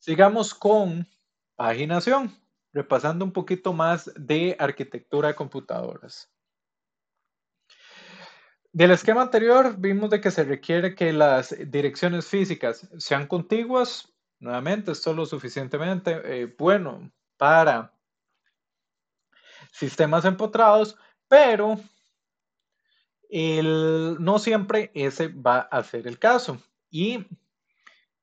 Sigamos con paginación, repasando un poquito más de arquitectura de computadoras. Del esquema anterior vimos de que se requiere que las direcciones físicas sean contiguas. Nuevamente, esto es lo suficientemente bueno para sistemas empotrados, pero no siempre ese va a ser el caso. Y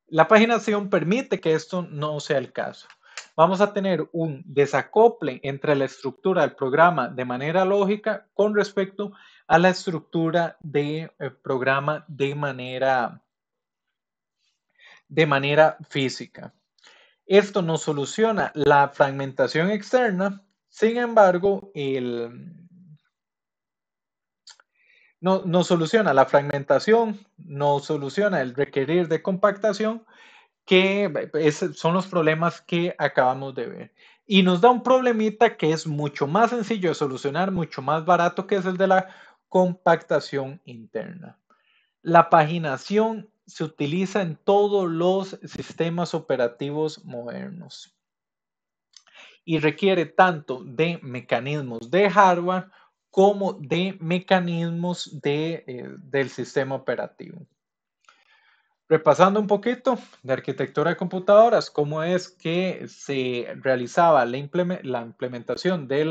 la paginación permite que esto no sea el caso. Vamos a tener un desacople entre la estructura del programa de manera lógica con respecto a la estructura del programa de manera física. Esto no soluciona la fragmentación externa, sin embargo, no soluciona la fragmentación, no soluciona el requerir de compactación, que son los problemas que acabamos de ver. Y nos da un problemita que es mucho más sencillo de solucionar, mucho más barato, que es el de la compactación interna. La paginación se utiliza en todos los sistemas operativos modernos y requiere tanto de mecanismos de hardware como de mecanismos del sistema operativo. Repasando un poquito de arquitectura de computadoras, cómo es que se realizaba la implementación de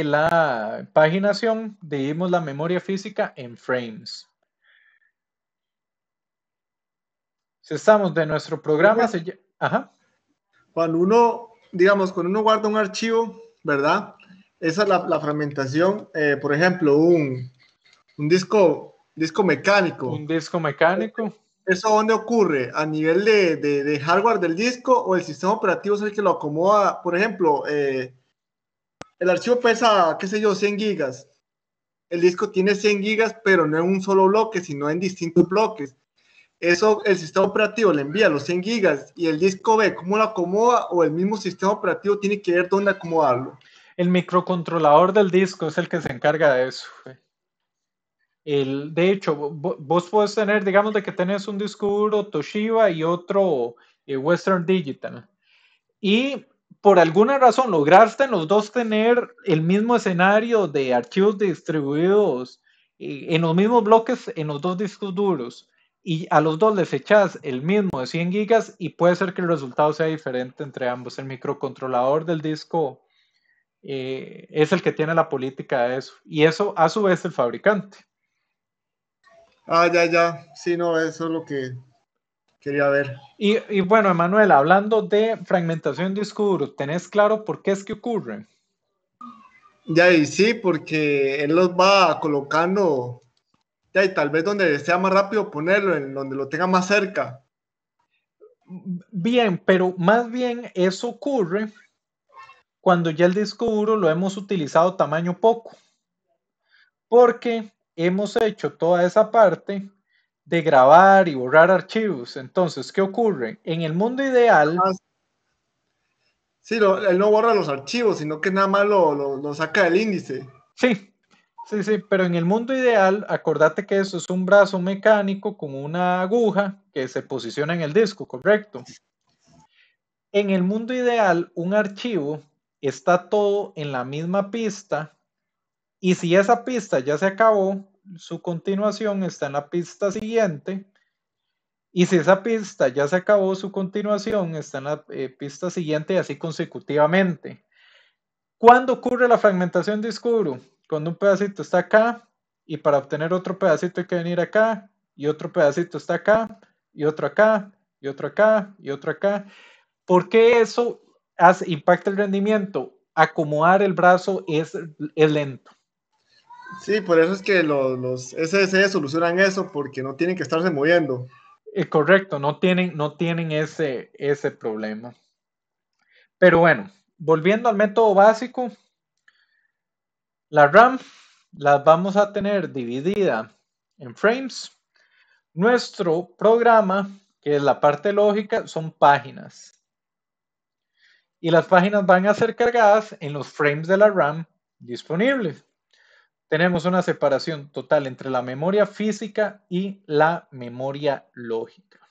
la paginación, dividimos la memoria física en frames. Si estamos de nuestro programa, ajá. Cuando uno, digamos, cuando uno guarda un archivo, ¿verdad? Esa es la fragmentación, por ejemplo, un disco mecánico. Un disco mecánico. ¿Eso dónde ocurre? ¿A nivel de hardware del disco o el sistema operativo es el que lo acomoda? Por ejemplo, el archivo pesa, qué sé yo, 100 gigas. El disco tiene 100 gigas, pero no en un solo bloque, sino en distintos bloques. Eso el sistema operativo le envía los 100 gigas y el disco ve cómo lo acomoda o el mismo sistema operativo tiene que ver dónde acomodarlo. El microcontrolador del disco es el que se encarga de eso. De hecho, vos podés tener, digamos, de que tenés un disco duro Toshiba y otro Western Digital. Y por alguna razón lograste en los dos tener el mismo escenario de archivos distribuidos en los mismos bloques en los dos discos duros. Y a los dos les echas el mismo de 100 gigas y puede ser que el resultado sea diferente entre ambos. El microcontrolador del disco es el que tiene la política de eso. Y eso a su vez el fabricante. Ah, ya. Sí, no, eso es lo que quería ver. Y bueno, Emanuel, hablando de fragmentación de disco duro, ¿tenés claro por qué es que ocurre? Ya, y sí, porque él los va colocando, ya, y tal vez donde sea más rápido ponerlo, en donde lo tenga más cerca. Bien, pero más bien eso ocurre cuando ya el disco duro lo hemos utilizado tamaño poco, porque hemos hecho toda esa parte de grabar y borrar archivos. Entonces, ¿qué ocurre? En el mundo ideal, Sí, él no borra los archivos, sino que nada más lo saca del índice. sí, pero en el mundo ideal, acordate que eso es un brazo mecánico con una aguja que se posiciona en el disco, ¿correcto? En el mundo ideal, un archivo está todo en la misma pista y si esa pista ya se acabó, su continuación está en la pista siguiente y si esa pista ya se acabó, su continuación está en la pista siguiente y así consecutivamente. ¿Cuándo ocurre la fragmentación de disco duro? Cuando un pedacito está acá y para obtener otro pedacito hay que venir acá y otro pedacito está acá y otro acá y otro acá y otro acá. ¿Por qué eso impacta el rendimiento? Acomodar el brazo es lento. Sí, por eso es que los SSD solucionan eso, porque no tienen que estarse moviendo. Correcto, no tienen ese problema. Pero bueno, volviendo al método básico, la RAM la vamos a tener dividida en frames. Nuestro programa, que es la parte lógica, son páginas. Y las páginas van a ser cargadas en los frames de la RAM disponibles. Tenemos una separación total entre la memoria física y la memoria lógica.